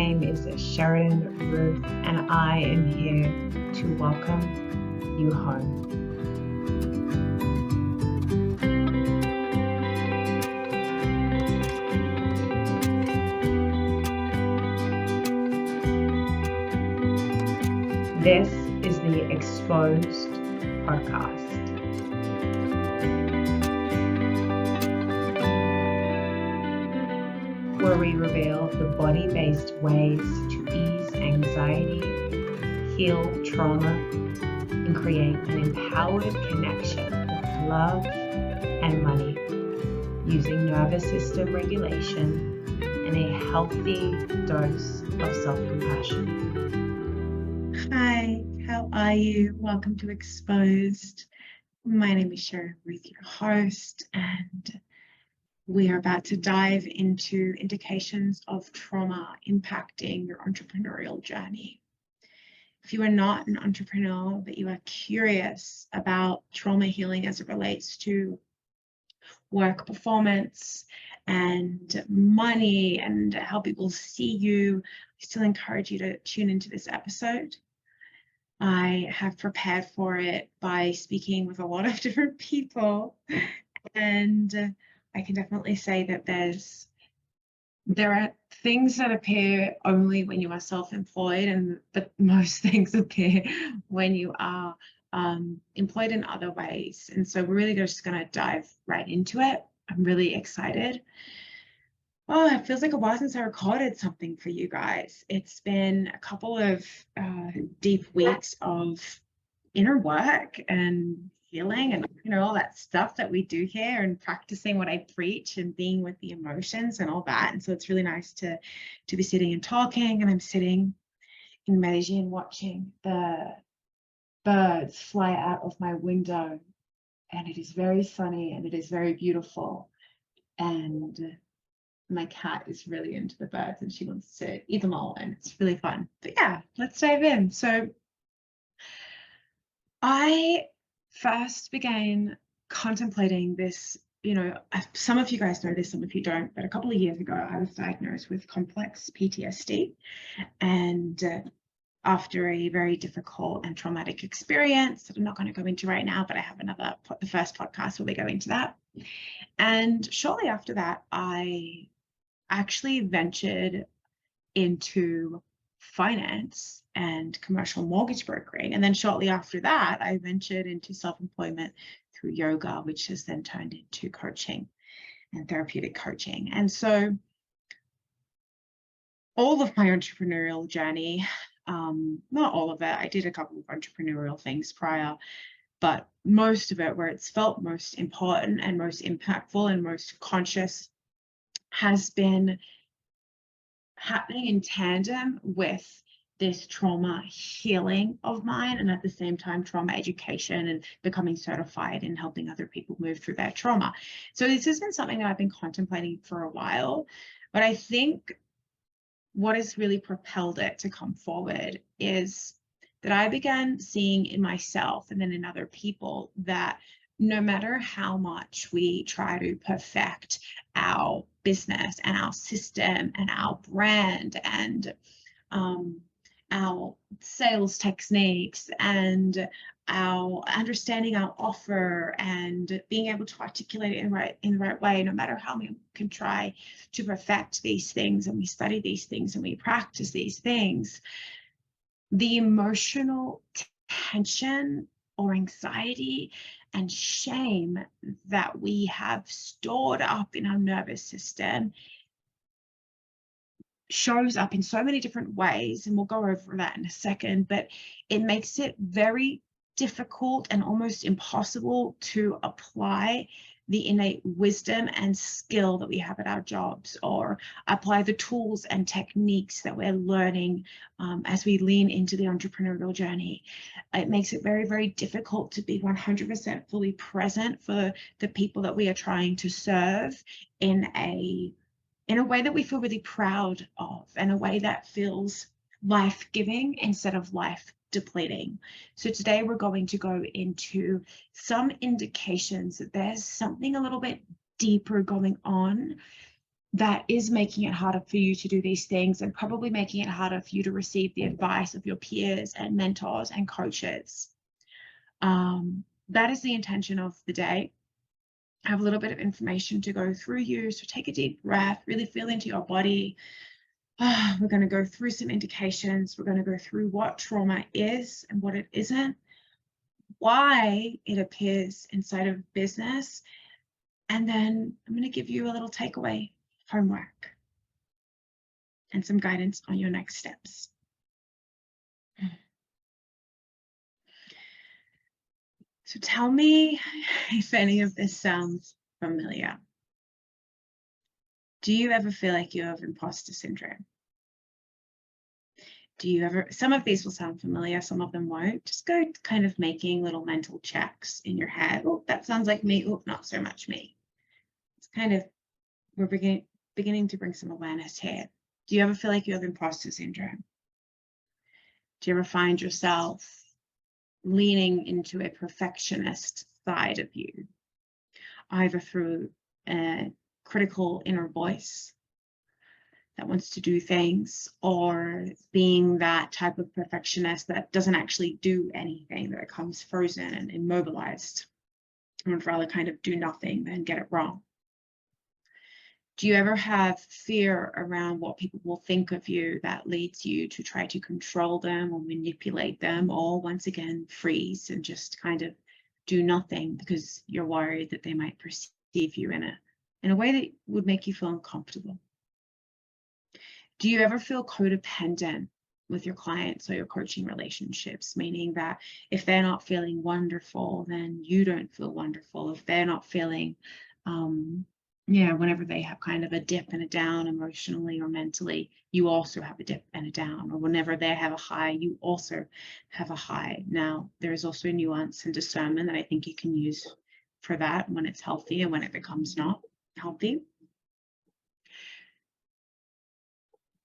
name is Sheridan Ruth, and I am here to welcome you home. This is the Exposed podcast. Where we reveal the body-based ways to ease anxiety, heal trauma, and create an empowered connection with love and money using nervous system regulation and a healthy dose of self-compassion. Hi, how are you? Welcome to Exposed. My name is Sheridan Ruth, your host, and we are about to dive into indications of trauma impacting your entrepreneurial journey. If you are not an entrepreneur, but you are curious about trauma healing as it relates to work performance and money and how people see you, I still encourage you to tune into this episode. I have prepared for it by speaking with a lot of different people, and I can definitely say that there are things that appear only when you are self-employed, but most things appear when you are employed in other ways. And so we're really just going to dive right into it. I'm really excited. Oh, it feels like a while since I recorded something for you guys. It's been a couple of deep weeks of inner work and healing and all that stuff that we do here, and practicing what I preach and being with the emotions and all that. And so it's really nice to be sitting and talking, and I'm sitting in Medellin watching the birds fly out of my window, and it is very sunny and it is very beautiful, and my cat is really into the birds and she wants to eat them all, and it's really fun. But yeah, let's dive in. So I first began contemplating this, some of you guys know this, some of you don't, but a couple of years ago, I was diagnosed with complex PTSD. And after a very difficult and traumatic experience that I'm not going to go into right now, but I have the first podcast where we go into that. And shortly after that, I actually ventured into finance and commercial mortgage brokering. And then shortly after that, I ventured into self-employment through yoga, which has then turned into coaching and therapeutic coaching. And so all of my entrepreneurial journey, not all of it, I did a couple of entrepreneurial things prior, but most of it, where it's felt most important and most impactful and most conscious, has been happening in tandem with this trauma healing of mine, and at the same time trauma education and becoming certified and helping other people move through their trauma. So this has been something that I've been contemplating for a while, but I think what has really propelled it to come forward is that I began seeing in myself and then in other people that no matter how much we try to perfect our business and our system and our brand and our sales techniques and our understanding our offer and being able to articulate it in the right way, no matter how we can try to perfect these things, and we study these things and we practice these things, the emotional tension or anxiety and shame that we have stored up in our nervous system shows up in so many different ways, and we'll go over that in a second, but it makes it very difficult and almost impossible to apply the innate wisdom and skill that we have at our jobs, or apply the tools and techniques that we're learning as we lean into the entrepreneurial journey. It makes it very, very difficult to be 100% fully present for the people that we are trying to serve in a way that we feel really proud of, and a way that feels life-giving instead of life-depleting. So today we're going to go into some indications that there's something a little bit deeper going on that is making it harder for you to do these things, and probably making it harder for you to receive the advice of your peers and mentors and coaches. That is the intention of the day. I have a little bit of information to go through you. So take a deep breath, really feel into your body. We're going to go through some indications. We're going to go through what trauma is and what it isn't, why it appears inside of business. And then I'm going to give you a little takeaway homework and some guidance on your next steps. So tell me if any of this sounds familiar. Do you ever feel like you have imposter syndrome? Do you ever, some of these will sound familiar, some of them won't. Just go kind of making little mental checks in your head. Oh, that sounds like me. Oh, not so much me. It's kind of, we're beginning to bring some awareness here. Do you ever feel like you have imposter syndrome? Do you ever find yourself leaning into a perfectionist side of you, either through a critical inner voice that wants to do things, or being that type of perfectionist that doesn't actually do anything, that becomes frozen and immobilized and would rather kind of do nothing than get it wrong? Do you ever have fear around what people will think of you that leads you to try to control them or manipulate them, or once again freeze and just kind of do nothing because you're worried that they might perceive you in a way that would make you feel uncomfortable? Do you ever feel codependent with your clients or your coaching relationships, meaning that if they're not feeling wonderful, then you don't feel wonderful? If they're not feeling, whenever they have kind of a dip and a down emotionally or mentally, you also have a dip and a down. Or whenever they have a high, you also have a high. Now, there is also nuance and discernment that I think you can use for that when it's healthy and when it becomes not healthy.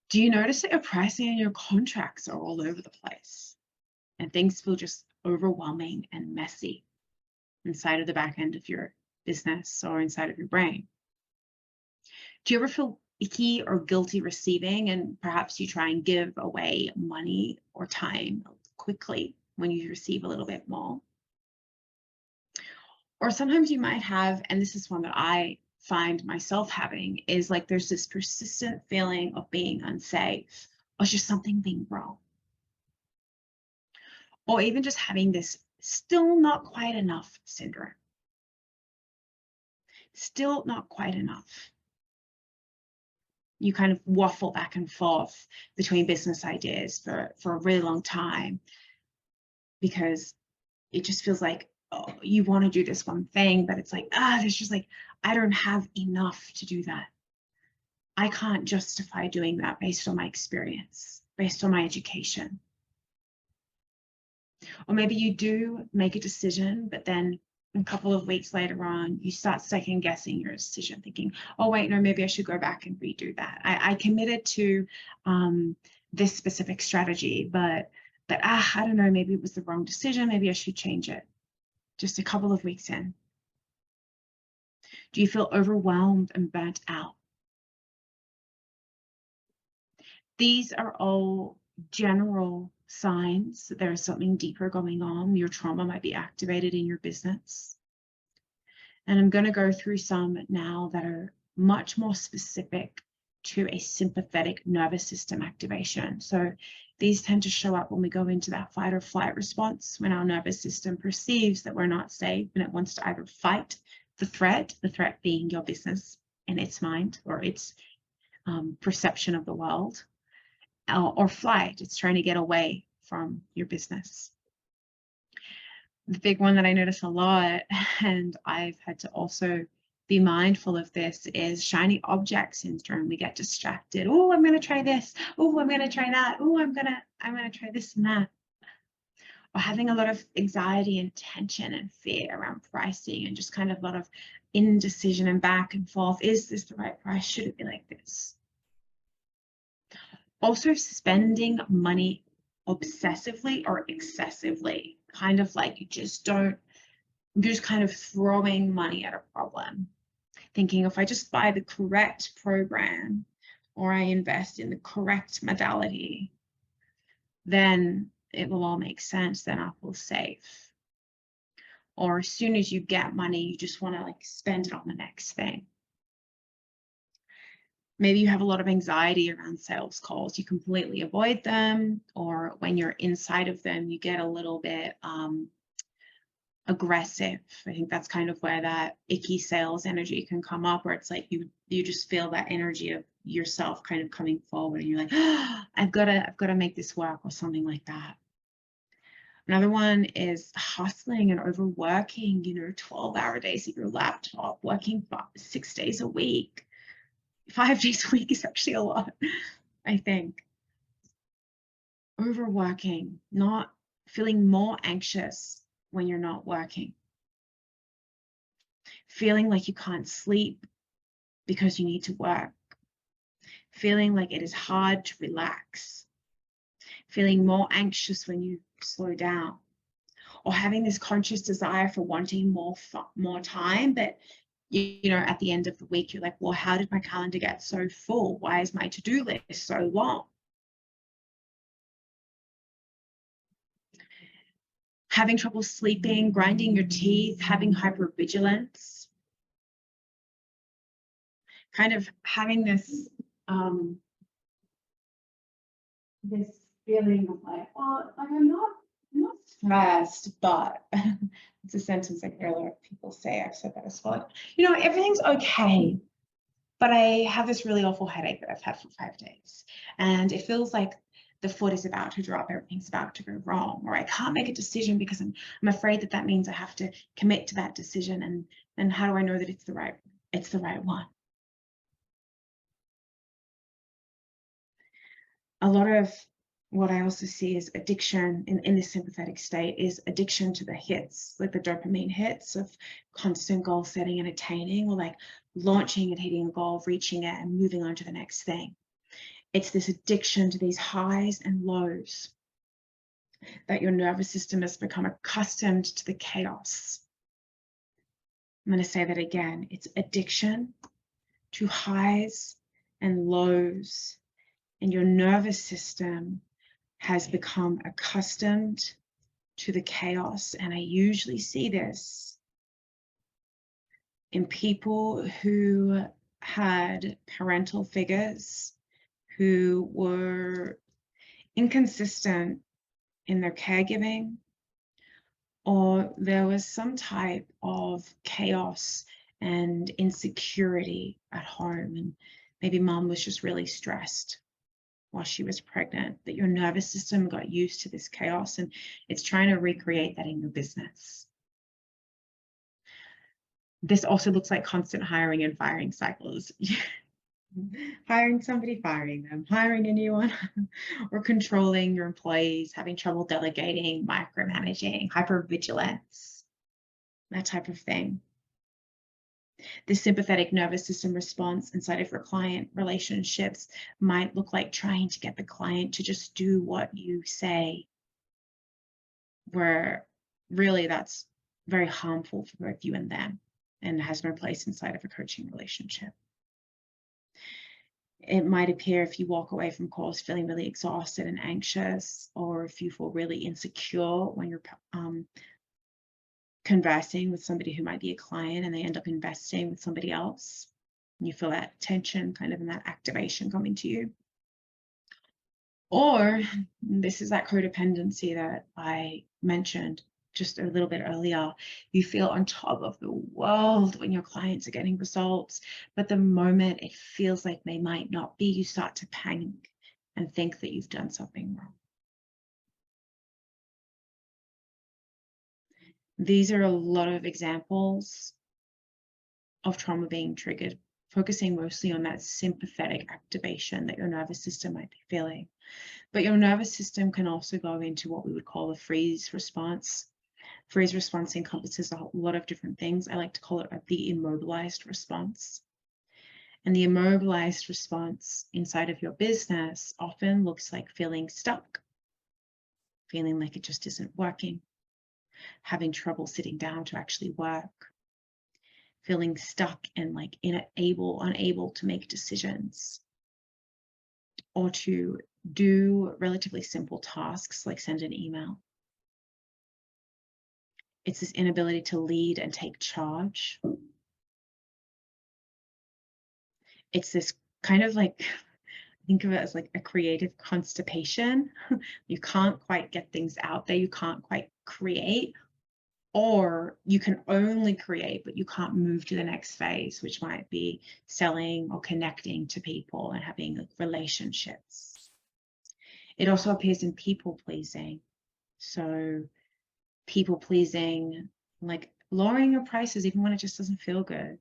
Do you notice that your pricing and your contracts are all over the place and things feel just overwhelming and messy inside of the back end of your business or inside of your brain? Do you ever feel icky or guilty receiving, and perhaps you try and give away money or time quickly when you receive a little bit more? Or sometimes you might have, and this is one that I find myself having, is like there's this persistent feeling of being unsafe, or just something being wrong. Or even just having this still not quite enough syndrome. Still not quite enough. You kind of waffle back and forth between business ideas for a really long time because it just feels like, oh, you want to do this one thing, but it's like, there's just like, I don't have enough to do that. I can't justify doing that based on my experience, based on my education. Or maybe you do make a decision, but then a couple of weeks later on, you start second guessing your decision, thinking, oh, wait, no, maybe I should go back and redo that. I committed to this specific strategy, but I don't know, maybe it was the wrong decision. Maybe I should change it. Just a couple of weeks in. Do you feel overwhelmed and burnt out? These are all general signs that there is something deeper going on. Your trauma might be activated in your business. And I'm going to go through some now that are much more specific to a sympathetic nervous system activation. So these tend to show up when we go into that fight or flight response, when our nervous system perceives that we're not safe and it wants to either fight the threat being your business in its mind or its perception of the world, or flight, it's trying to get away from your business. The big one that I notice a lot, and I've had to also be mindful of this, is shiny object syndrome. We get distracted. Oh, I'm going to try this. Oh, I'm going to try that. Oh, I'm going to try this and that. Or having a lot of anxiety and tension and fear around pricing, and just kind of a lot of indecision and back and forth. Is this the right price? Should it be like this? Also spending money obsessively or excessively, kind of like you're just kind of throwing money at a problem. thinking if I just buy the correct program or I invest in the correct modality, then it will all make sense, then I feel safe. Or as soon as you get money, you just want to like spend it on the next thing. Maybe you have a lot of anxiety around sales calls. You completely avoid them, or when you're inside of them, you get a little bit aggressive. I think that's kind of where that icky sales energy can come up, where it's like you just feel that energy of yourself kind of coming forward, and you're like, oh, I've got to make this work, or something like that. Another one is hustling and overworking, 12-hour days at your laptop, working 6 days a week. 5 days a week is actually a lot, I think. Overworking, not feeling more anxious when you're not working. Feeling like you can't sleep because you need to work. Feeling like it is hard to relax. Feeling more anxious when you slow down. Or having this conscious desire for wanting more time, but at the end of the week, you're like, well, how did my calendar get so full? Why is my to-do list so long? Having trouble sleeping, grinding your teeth, having hypervigilance, kind of having this this feeling of like, well, I'm not stressed, but it's a sentence I hear a lot of people say. I've said that as well. Everything's okay, but I have this really awful headache that I've had for 5 days, and it feels like the foot is about to drop, everything's about to go wrong, or I can't make a decision because I'm afraid that means I have to commit to that decision, and how do I know that it's the right one? A lot of what I also see is addiction in the sympathetic state is addiction to the hits, like the dopamine hits of constant goal setting and attaining, or like launching and hitting a goal, reaching it and moving on to the next thing. It's this addiction to these highs and lows that your nervous system has become accustomed to the chaos. I'm going to say that again. It's addiction to highs and lows, and your nervous system has become accustomed to the chaos. And I usually see this in people who had parental figures who were inconsistent in their caregiving, or there was some type of chaos and insecurity at home, and maybe mom was just really stressed while she was pregnant, that your nervous system got used to this chaos and it's trying to recreate that in your business. This also looks like constant hiring and firing cycles. Hiring somebody, firing them, hiring a new one, or controlling your employees, having trouble delegating, micromanaging, hypervigilance, that type of thing. The sympathetic nervous system response inside of your client relationships might look like trying to get the client to just do what you say, where really that's very harmful for both you and them and has no place inside of a coaching relationship. It might appear if you walk away from calls feeling really exhausted and anxious, or if you feel really insecure when you're conversing with somebody who might be a client and they end up investing with somebody else, and you feel that tension kind of in that activation coming to you. Or this is that codependency that I mentioned just a little bit earlier. You feel on top of the world when your clients are getting results, but the moment it feels like they might not be, you start to panic and think that you've done something wrong. These are a lot of examples of trauma being triggered, focusing mostly on that sympathetic activation that your nervous system might be feeling. But your nervous system can also go into what we would call a freeze response. Freeze response encompasses a lot of different things. I like to call it the immobilized response. And the immobilized response inside of your business often looks like feeling stuck, feeling like it just isn't working, having trouble sitting down to actually work, feeling stuck and like unable to make decisions or to do relatively simple tasks like send an email. It's this inability to lead and take charge. It's this kind of like, think of it as like a creative constipation. You can't quite get things out there. You can't quite create, or you can only create, but you can't move to the next phase, which might be selling or connecting to people and having like relationships. It also appears in people pleasing. So people pleasing, like lowering your prices even when it just doesn't feel good,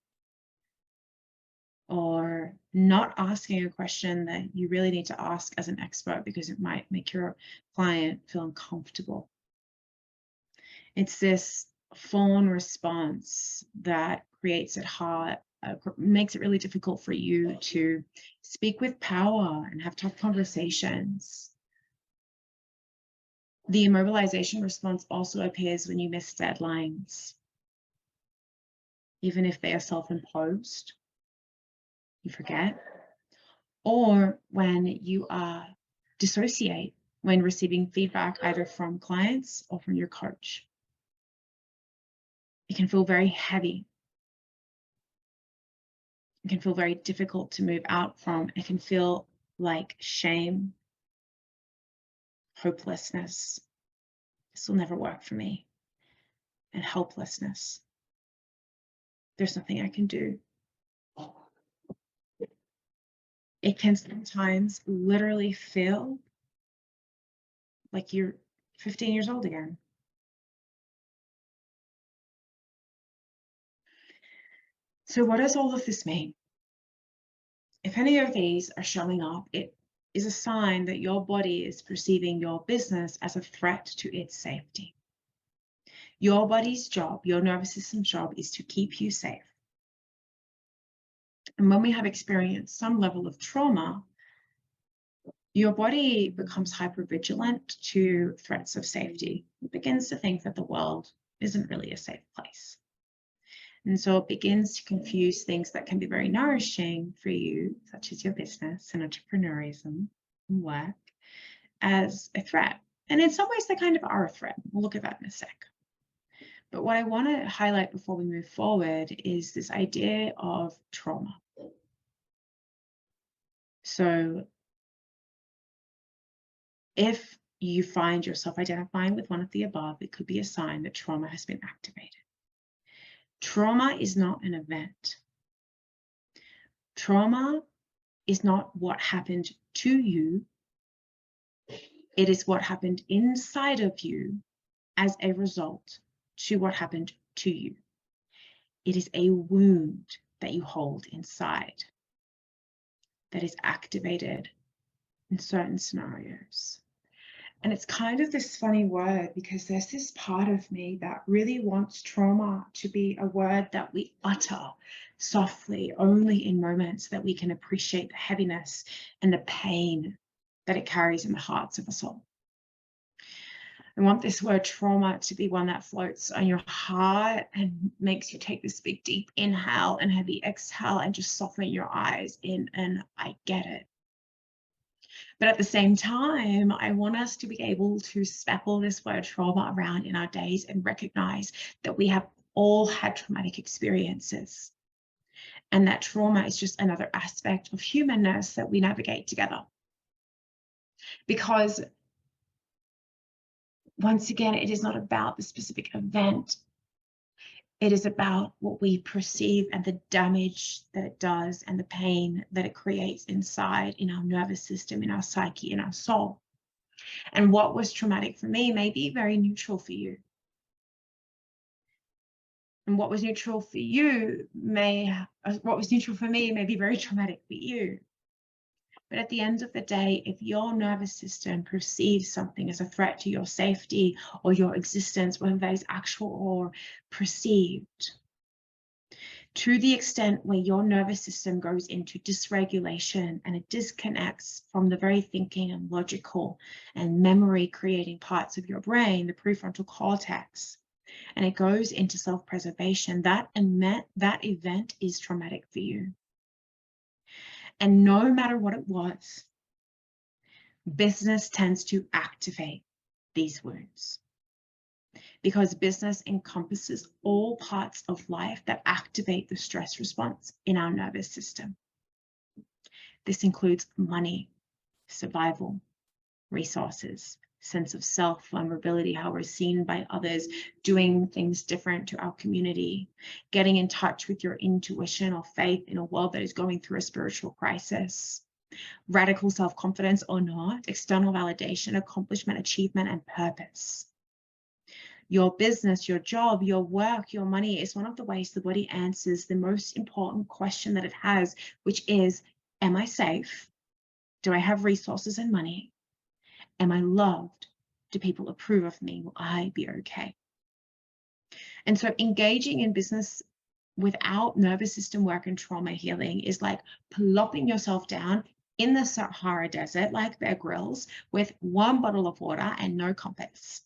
or not asking a question that you really need to ask as an expert because it might make your client feel uncomfortable. It's this fawn response that creates it hard, makes it really difficult for you to speak with power and have tough conversations. The immobilization response also appears when you miss deadlines, even if they are self-imposed. You forget, or when you dissociate when receiving feedback either from clients or from your coach. It can feel very heavy. It can feel very difficult to move out from. It can feel like shame, hopelessness. This will never work for me, and helplessness. There's nothing I can do. It can sometimes literally feel like you're 15 years old again. So what does all of this mean? If any of these are showing up, it is a sign that your body is perceiving your business as a threat to its safety. Your body's job, your nervous system's job, is to keep you safe. And when we have experienced some level of trauma, your body becomes hypervigilant to threats of safety. It begins to think that the world isn't really a safe place. And so it begins to confuse things that can be very nourishing for you, such as your business and entrepreneurialism and work, as a threat. And in some ways, they kind of are a threat. We'll look at that in a sec. But what I want to highlight before we move forward is this idea of trauma. So if you find yourself identifying with one of the above, it could be a sign that trauma has been activated. Trauma is not an event. Trauma is not what happened to you. It is what happened inside of you as a result to what happened to you. It is a wound that you hold inside that is activated in certain scenarios. And it's kind of this funny word because there's this part of me that really wants trauma to be a word that we utter softly, only in moments that we can appreciate the heaviness and the pain that it carries in the hearts of us all. I want this word trauma to be one that floats on your heart and makes you take this big deep inhale and heavy exhale and just soften your eyes in, and I get it. But at the same time, I want us to be able to speckle this word trauma around in our days and recognize that we have all had traumatic experiences. And that trauma is just another aspect of humanness that we navigate together. Because once again, it is not about the specific event. It is about what we perceive and the damage that it does and the pain that it creates inside in our nervous system, in our psyche, in our soul. And what was traumatic for me may be very neutral for you. And what was neutral for you what was neutral for me may be very traumatic for you. But at the end of the day, if your nervous system perceives something as a threat to your safety or your existence, whether that is actual or perceived, to the extent where your nervous system goes into dysregulation and it disconnects from the very thinking and logical and memory creating parts of your brain, the prefrontal cortex, and it goes into self-preservation, that event is traumatic for you. And no matter what it was, business tends to activate these wounds, because business encompasses all parts of life that activate the stress response in our nervous system. This includes money, survival, resources, sense of self, vulnerability, how we're seen by others, doing things different to our community, getting in touch with your intuition or faith in a world that is going through a spiritual crisis, radical self-confidence or not, external validation, accomplishment, achievement, and purpose. Your business, your job, your work, your money is one of the ways the body answers the most important question that it has, which is, am I safe? Do I have resources and money? Am I loved? Do people approve of me? Will I be okay? And so engaging in business without nervous system work and trauma healing is like plopping yourself down in the Sahara Desert, like Bear Grylls, with one bottle of water and no compass.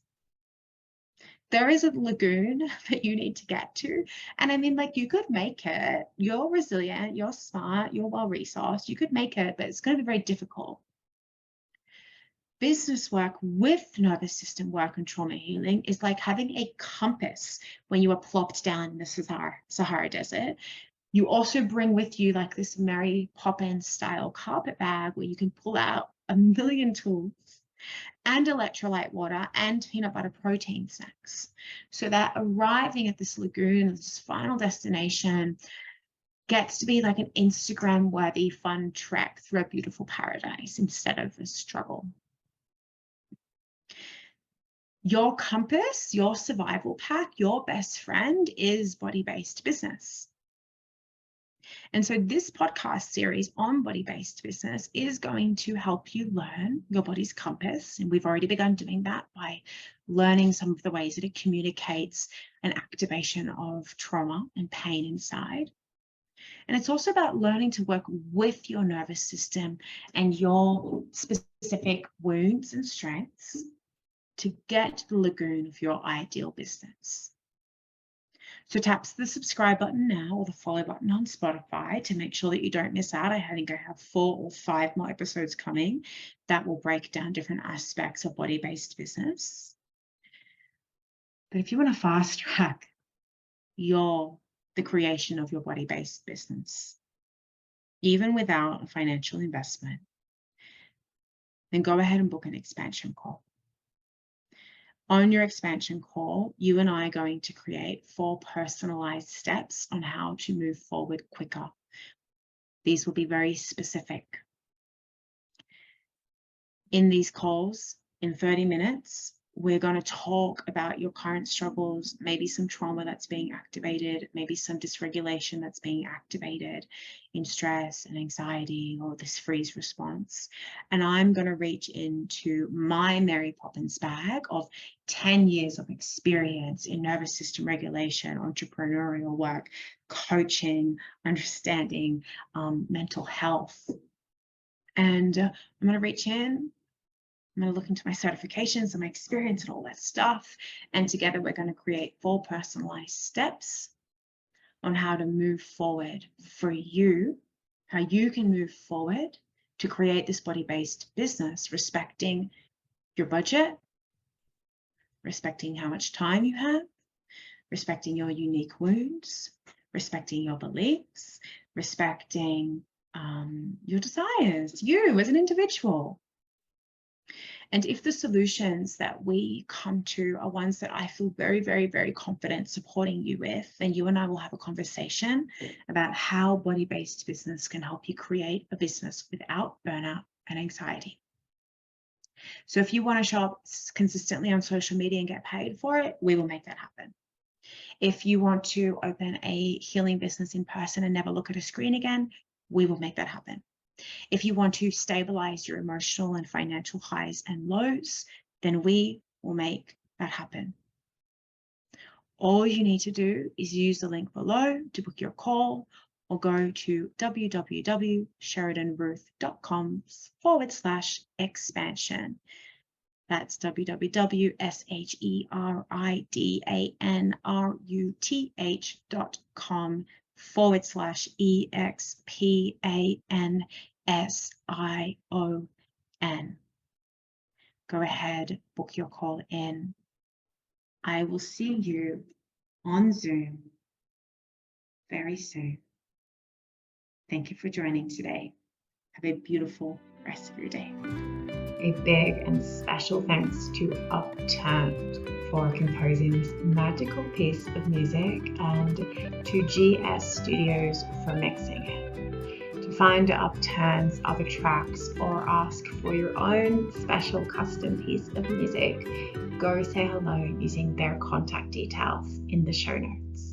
There is a lagoon that you need to get to. And I mean, like, you could make it. You're resilient, you're smart, you're well-resourced. You could make it, but it's going to be very difficult. Business work with nervous system work and trauma healing is like having a compass when you are plopped down in the Sahara Desert. You also bring with you like this Mary Poppins style carpet bag where you can pull out a million tools and electrolyte water and peanut butter protein snacks, so that arriving at this lagoon, this final destination, gets to be like an Instagram worthy fun trek through a beautiful paradise instead of a struggle. Your compass, your survival pack, your best friend is body-based business. And so this podcast series on body-based business is going to help you learn your body's compass. And we've already begun doing that by learning some of the ways that it communicates an activation of trauma and pain inside. And it's also about learning to work with your nervous system and your specific wounds and strengths to get to the lagoon of your ideal business. So tap the subscribe button now or the follow button on Spotify to make sure that you don't miss out. I think I have 4 or 5 more episodes coming that will break down different aspects of body-based business. But if you want to fast track the creation of your body-based business, even without a financial investment, then go ahead and book an expansion call. On your expansion call, you and I are going to create 4 personalized steps on how to move forward quicker. These will be very specific. In these calls, in 30 minutes, we're going to talk about your current struggles, maybe some trauma that's being activated, maybe some dysregulation that's being activated in stress and anxiety or this freeze response. And I'm going to reach into my Mary Poppins bag of 10 years of experience in nervous system regulation, entrepreneurial work, coaching, understanding mental health. And I'm going to reach in. I'm going to look into my certifications and my experience and all that stuff. And together we're going to create 4 personalized steps on how to move forward for you, how you can move forward to create this body-based business, respecting your budget, respecting how much time you have, respecting your unique wounds, respecting your beliefs, respecting your desires, you as an individual. And if the solutions that we come to are ones that I feel very, very, very confident supporting you with, then you and I will have a conversation about how body-based business can help you create a business without burnout and anxiety. So if you want to show up consistently on social media and get paid for it, we will make that happen. If you want to open a healing business in person and never look at a screen again, we will make that happen. If you want to stabilize your emotional and financial highs and lows, then we will make that happen. All you need to do is use the link below to book your call, or go to www.sheridanruth.com/expansion. That's www.sheridanruth.com/expansion. Go ahead, book your call in. I will see you on Zoom very soon. Thank you for joining today. Have a beautiful rest of your day. A big and special thanks to Upturned for composing this magical piece of music and to GS Studios for mixing it. To find Upturned's other tracks or ask for your own special custom piece of music, go say hello using their contact details in the show notes.